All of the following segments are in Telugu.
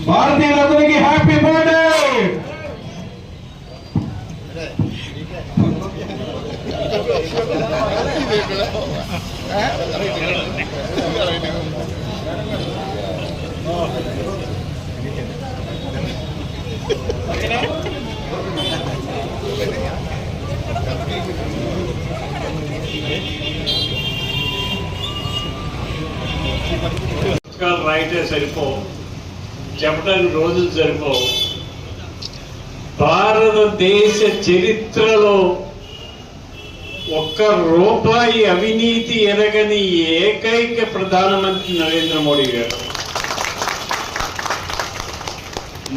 భారతీయులందరికీ హ్యాపీ బర్త్డే. రైటే సరిపోవు, చెప్పడానికి రోజులు సరిపోవు. భారతదేశ చరిత్రలో ఒక్క రూపాయి అవినీతి ఎరగని ఏకైక ప్రధానమంత్రి నరేంద్ర మోడీ గారు.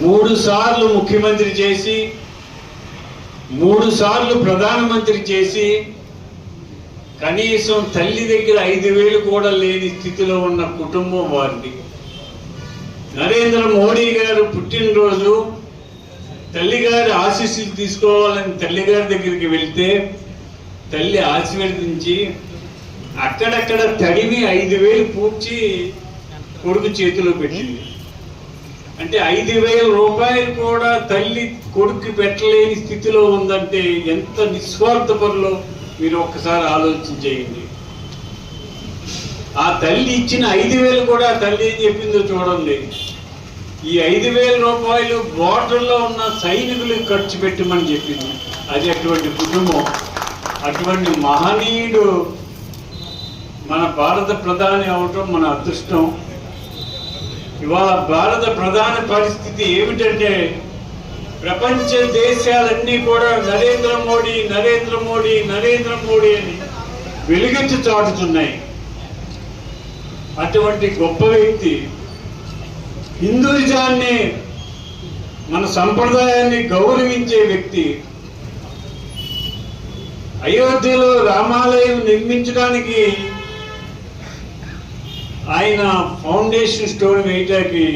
3 సార్లు ముఖ్యమంత్రి చేసి 3 సార్లు ప్రధానమంత్రి చేసి కనీసం తల్లి దగ్గర 5,000 కూడా లేని స్థితిలో ఉన్న కుటుంబం వారిది. నరేంద్ర మోడీ గారు పుట్టినరోజు తల్లిగారి ఆశీస్సులు తీసుకోవాలని తల్లిగారి దగ్గరికి వెళ్తే తల్లి ఆశీర్వదించి అక్కడక్కడ తడిమి 5,000 పూడ్చి కొడుకు చేతిలో పెట్టింది. అంటే 5,000 రూపాయలు కూడా తల్లి కొడుకు పెట్టలేని స్థితిలో ఉందంటే ఎంత నిస్వార్థపరులో మీరు ఒక్కసారి ఆలోచన చేయండి. ఆ తల్లి ఇచ్చిన 5,000 కూడా తల్లి ఏం చెప్పిందో చూడండి. ఈ 5,000 రూపాయలు బోర్డర్లో ఉన్న సైనికులకు ఖర్చు పెట్టమని చెప్పింది. అది అటువంటి కుటుంబం, అటువంటి మహనీయుడు మన భారత ప్రధాని అవటం మన అదృష్టం. ఇవాళ భారత ప్రధాని పరిస్థితి ఏమిటంటే ప్రపంచ దేశాలన్నీ కూడా నరేంద్ర మోడీ నరేంద్ర మోడీ నరేంద్ర మోడీ అని వెలుగెత్తి చాటుతున్నాయి. అటువంటి గొప్ప వ్యక్తి, హిందూయిజాన్ని మన సంప్రదాయాన్ని గౌరవించే వ్యక్తి, అయోధ్యలో రామాలయం నిర్మించడానికి ఆయన ఫౌండేషన్ స్టోన్ వేయటానికి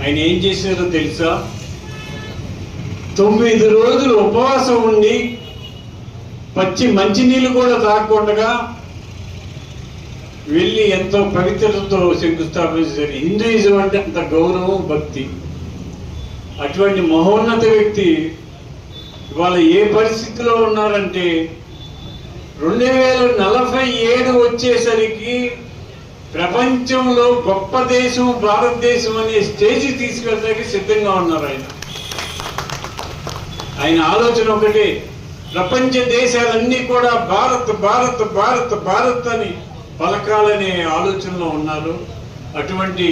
ఆయన ఏం చేశారో తెలుసా? 9 రోజులు ఉపవాసం ఉండి పచ్చి మంచినీళ్ళు కూడా తాగకుండా వెళ్ళి ఎంతో పవిత్రతతో శంకుస్థాపన చేశారు. హిందూయిజం అంటే అంత గౌరవం, భక్తి. అటువంటి మహోన్నత వ్యక్తి ఇవాళ ఏ పరిస్థితిలో ఉన్నారంటే 2047 వచ్చేసరికి ప్రపంచంలో గొప్ప దేశం భారతదేశం అనే స్టేజ్ తీసుకెళ్ళడానికి సిద్ధంగా ఉన్నారు. ఆయన ఆలోచన ఒకటే, ప్రపంచ దేశాలన్నీ కూడా భారత్ భారత్ భారత్ భారత్ అని పలకాలనే ఆలోచనలో ఉన్నారు. అటువంటి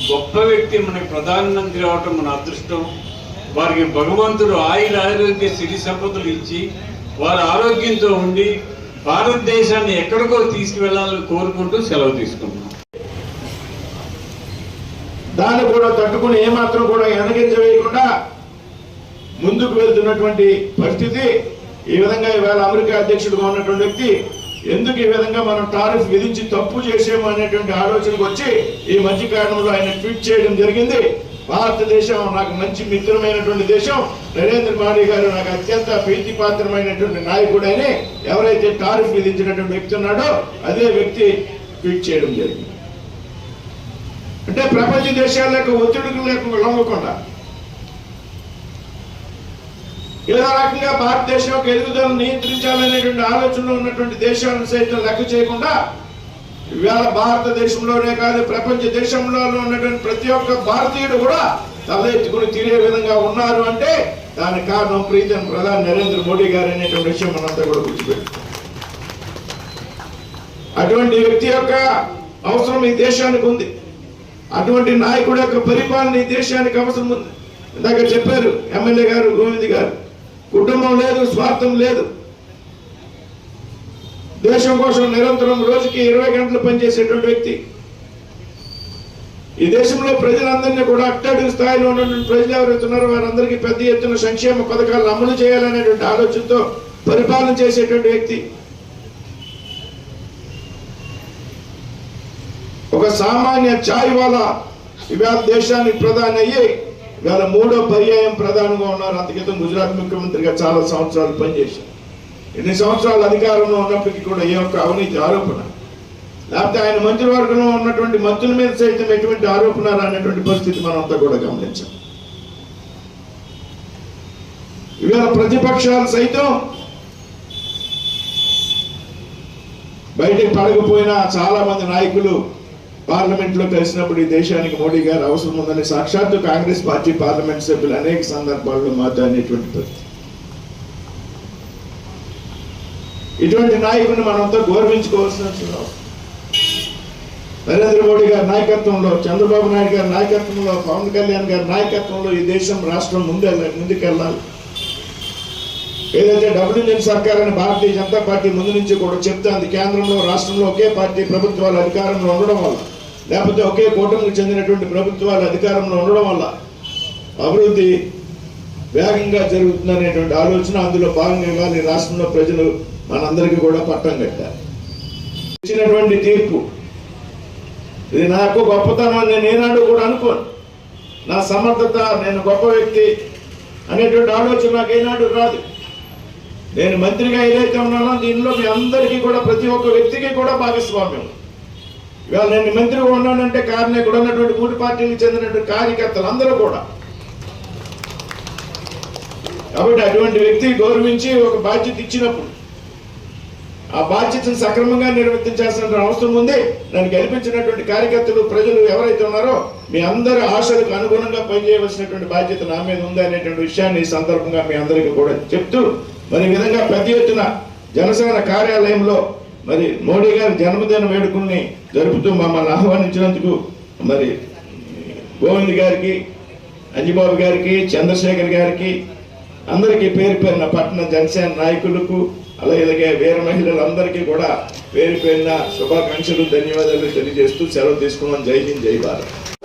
గొప్ప వ్యక్తి మనకి ప్రధానమంత్రి అవటం మన అదృష్టం. వారికి భగవంతుడు ఆరోగ్య సిరి సంపదలు ఇచ్చి వారి ఆరోగ్యంతో ఉండి భారతదేశాన్ని ఎక్కడికో తీసుకువెళ్లాలని కోరుకుంటూ సెలవు తీసుకుంటున్నాం. దాన్ని కూడా తట్టుకుని ఏమాత్రం కూడా వెనకించవేయకుండా ముందుకు వెళ్తున్నటువంటి పరిస్థితి. ఈ విధంగా ఇవాళ అమెరికా అధ్యక్షుడిగా ఉన్నటువంటి వ్యక్తి ఎందుకు ఈ విధంగా మనం టారిఫ్ విధించి తప్పు చేసాము అనేటువంటి ఆలోచనకు వచ్చి ఈ మధ్య కాలంలో ఆయన ట్వీట్ చేయడం జరిగింది. భారతదేశం నాకు మంచి మిత్రమైనటువంటి దేశం, నరేంద్ర మోడీ గారు నాకు అత్యంత ప్రీతిపాత్రమైనటువంటి నాయకుడు అని ఎవరైతే టారిఫ్ విధించినటువంటి వ్యక్తి ఉన్నాడో అదే వ్యక్తి ట్వీట్ చేయడం జరిగింది. అంటే ప్రపంచ దేశాల యొక్క ఒత్తిడికి లేకుండా లొంగకుండా ఏదో రకంగా భారతదేశం యొక్క ఎదుగుదలను నియంత్రించాలనేటువంటి ఆలోచనలో ఉన్నటువంటి దేశాలను సైతం లెక్క చేయకుండా ఇవాళ భారతదేశంలోనే కాదు ప్రపంచ దేశంలో ఉన్నటువంటి ప్రతి ఒక్క భారతీయుడు కూడా తల ఎత్తుకుని తీరే విధంగా ఉన్నారు అంటే దానికి కారణం ప్రీతం ప్రధాని నరేంద్ర మోడీ గారు అనేటువంటి విషయం మనంతా కూడా గుర్తుపెట్టాం. అటువంటి వ్యక్తి యొక్క అవసరం ఈ దేశానికి ఉంది. అటువంటి నాయకుడు యొక్క పరిపాలన ఈ దేశానికి అవసరం ఉంది. ఇందాక చెప్పారు ఎమ్మెల్యే గారు గోవింద్ గారు, కుటుంబం లేదు, స్వార్థం లేదు, దేశం కోసం నిరంతరం రోజుకి 20 గంటలు పనిచేసేటువంటి వ్యక్తి. ఈ దేశంలో ప్రజలందరినీ కూడా అట్టడుగు స్థాయిలో ఉన్నటువంటి ప్రజలు ఎవరైతే ఉన్నారో వారందరికీ పెద్ద ఎత్తున సంక్షేమ పథకాలను అమలు చేయాలనేటువంటి ఆలోచనతో పరిపాలన చేసేటువంటి వ్యక్తి. ఒక సామాన్య ఛాయ్ వాలా ఇవాళ దేశానికి ప్రధాని అయ్యి ఇవాళ 3వ పర్యాయం ప్రధానిగా ఉన్నారు. అంతకితం గుజరాత్ ముఖ్యమంత్రిగా చాలా సంవత్సరాలు పనిచేశారు. ఇన్ని సంవత్సరాలు అధికారంలో ఉన్నప్పటికీ కూడా ఏ ఒక్క అవినీతి ఆరోపణ, లేకపోతే ఆయన మంత్రివర్గంలో ఉన్నటువంటి మంత్రుల మీద సైతం ఎటువంటి ఆరోపణ అనేటువంటి పరిస్థితి మనంతా కూడా గమనించాం. ఇవాళ ప్రతిపక్షాలు సైతం బయటకు పడకపోయినా చాలా మంది నాయకులు పార్లమెంట్ లో కలిసినప్పుడు ఈ దేశానికి మోడీ గారు అవసరం ఉందని సాక్షాత్తు కాంగ్రెస్ పార్టీ పార్లమెంట్ సభ్యులు అనేక సందర్భాల్లో మాట్లాడినటువంటి పరిస్థితి. ఇటువంటి నాయకుడిని మనంతా గౌరవించుకోవాల్సిన అవసరం. నరేంద్ర మోడీ గారి నాయకత్వంలో, చంద్రబాబు నాయుడు గారి నాయకత్వంలో, పవన్ కళ్యాణ్ గారి నాయకత్వంలో ఈ దేశం రాష్ట్రం ముందుకెళ్ళాలి. ఏదైతే డబుల్ ఇంజిన్ సర్కార్ అని భారతీయ జనతా పార్టీ ముందు నుంచి కూడా చెప్తాంది. కేంద్రంలో రాష్ట్రంలో ఒకే పార్టీ ప్రభుత్వాలు అధికారంలో ఉండడం వల్ల, లేకపోతే ఒకే కూటమికి చెందినటువంటి ప్రభుత్వాలు అధికారంలో ఉండడం వల్ల అభివృద్ధి వేగంగా జరుగుతుందనేటువంటి ఆలోచన, అందులో భాగంగా ఇవాళ ఈ రాష్ట్రంలో ప్రజలు మనందరికీ కూడా పట్టం కట్టారు. ఇచ్చినటువంటి తీర్పు ఇది నాకు గొప్పతనం అని నేను ఏనాడు కూడా అనుకోను. నా సమర్థత, నేను గొప్ప వ్యక్తి అనేటువంటి ఆలోచన నాకు ఏనాడు రాదు. నేను మంత్రిగా ఏదైతే ఉన్నానో దీనిలో మీ అందరికీ కూడా, ప్రతి ఒక్క వ్యక్తికి కూడా భాగస్వామ్యం. ఇవాళ నేను మంత్రిగా ఉన్నానంటే కారణం ఇక్కడ ఉన్నటువంటి 3 పార్టీలకు చెందినటువంటి కార్యకర్తలు అందరూ కూడా. కాబట్టి అటువంటి వ్యక్తిని గౌరవించి ఒక బాధ్యత ఇచ్చినప్పుడు ఆ బాధ్యతను సక్రమంగా నిర్వర్తించాల్సిన అవసరం ఉంది. నన్ను గెలిపించినటువంటి కార్యకర్తలు, ప్రజలు ఎవరైతే ఉన్నారో మీ అందరి ఆశలకు అనుగుణంగా పనిచేయవలసినటువంటి బాధ్యత నా మీద ఉంది అనేటువంటి విషయాన్ని ఈ సందర్భంగా మీ అందరికీ కూడా చెప్తూ, మరి ఈ విధంగా పెద్ద ఎత్తున జనసేన కార్యాలయంలో మరి మోడీ గారి జన్మదిన వేడుకల్ని జరుపుతూ మమ్మల్ని ఆహ్వానించినందుకు మరి గోవింద్ గారికి, అంజిబాబు గారికి, చంద్రశేఖర్ గారికి అందరికీ పేరు పేరున పట్టణ జనసేన నాయకులకు, అలాగే వీర మహిళలందరికీ కూడా పేరు పేరున శుభాకాంక్షలు, ధన్యవాదాలు తెలియజేస్తూ సెలవు తీసుకున్నాం. జై హింద్, జై భారత్.